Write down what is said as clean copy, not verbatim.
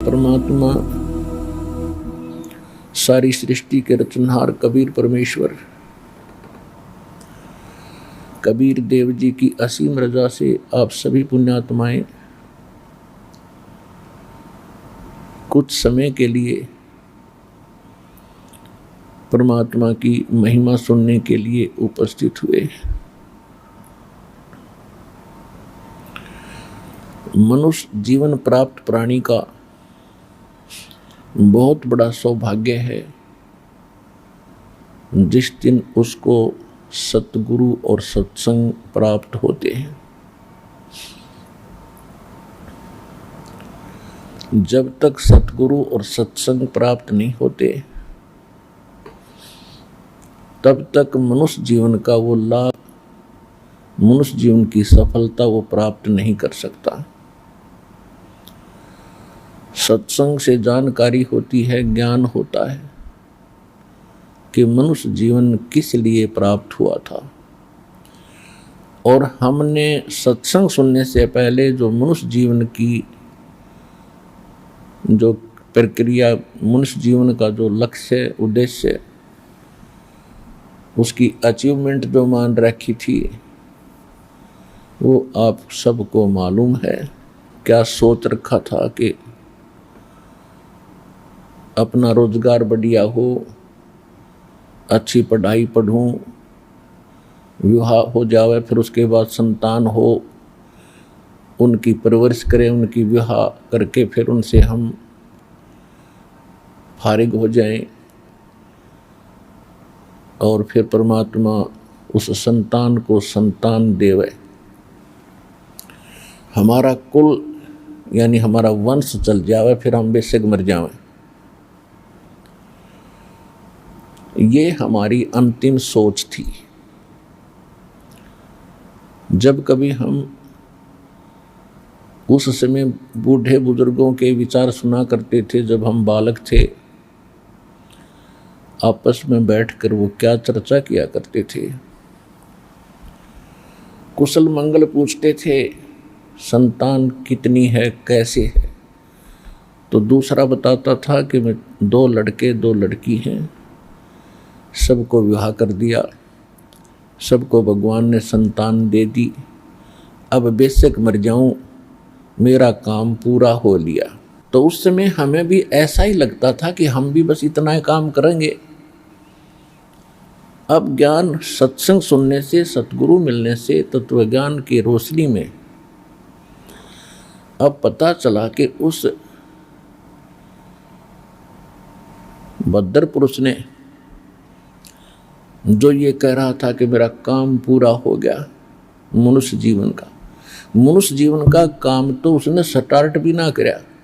परमात्मा सारी सृष्टि के रचनहार कबीर परमेश्वर कबीर देव जी की असीम रजा से आप सभी पुण्यात्माएं कुछ समय के लिए परमात्मा की महिमा सुनने के लिए उपस्थित हुए। मनुष्य जीवन प्राप्त प्राणी का बहुत बड़ा सौभाग्य है जिस दिन उसको सतगुरु और सत्संग प्राप्त होते हैं। जब तक सतगुरु और सत्संग प्राप्त नहीं होते तब तक मनुष्य जीवन का वो लाभ, मनुष्य जीवन की सफलता वो प्राप्त नहीं कर सकता। सत्संग से जानकारी होती है, ज्ञान होता है कि मनुष्य जीवन किस लिए प्राप्त हुआ था। और हमने सत्संग सुनने से पहले जो मनुष्य जीवन की जो प्रक्रिया, मनुष्य जीवन का जो लक्ष्य उद्देश्य, उसकी अचीवमेंट जो मान रखी थी वो आप सबको मालूम है। क्या सोच रखा था कि अपना रोजगार बढ़िया हो, अच्छी पढ़ाई पढ़ूं, विवाह हो जावे, फिर उसके बाद संतान हो, उनकी परवरिश करें, उनकी विवाह करके फिर उनसे हम फारिग हो जाएं और फिर परमात्मा उस संतान को संतान देवे, हमारा कुल यानी हमारा वंश चल जावे, फिर हम बेशक मर जावें। ये हमारी अंतिम सोच थी। जब कभी हम उस समय बूढ़े बुजुर्गों के विचार सुना करते थे, जब हम बालक थे, आपस में बैठकर वो क्या चर्चा किया करते थे, कुशल मंगल पूछते थे, संतान कितनी है, कैसे है। तो दूसरा बताता था कि मैं 2 लड़के 2 लड़की हैं, सबको विवाह कर दिया, सबको भगवान ने संतान दे दी, अब बेशक मर जाऊं, मेरा काम पूरा हो लिया। तो उस समय हमें भी ऐसा ही लगता था कि हम भी बस इतना ही काम करेंगे। अब ज्ञान सत्संग सुनने से, सतगुरु मिलने से, तत्वज्ञान की रोशनी में अब पता चला कि उस भद्र पुरुष ने जो ये कह रहा था कि मेरा काम पूरा हो गया, मनुष्य जीवन का काम तो उसने स्टार्ट भी ना किया।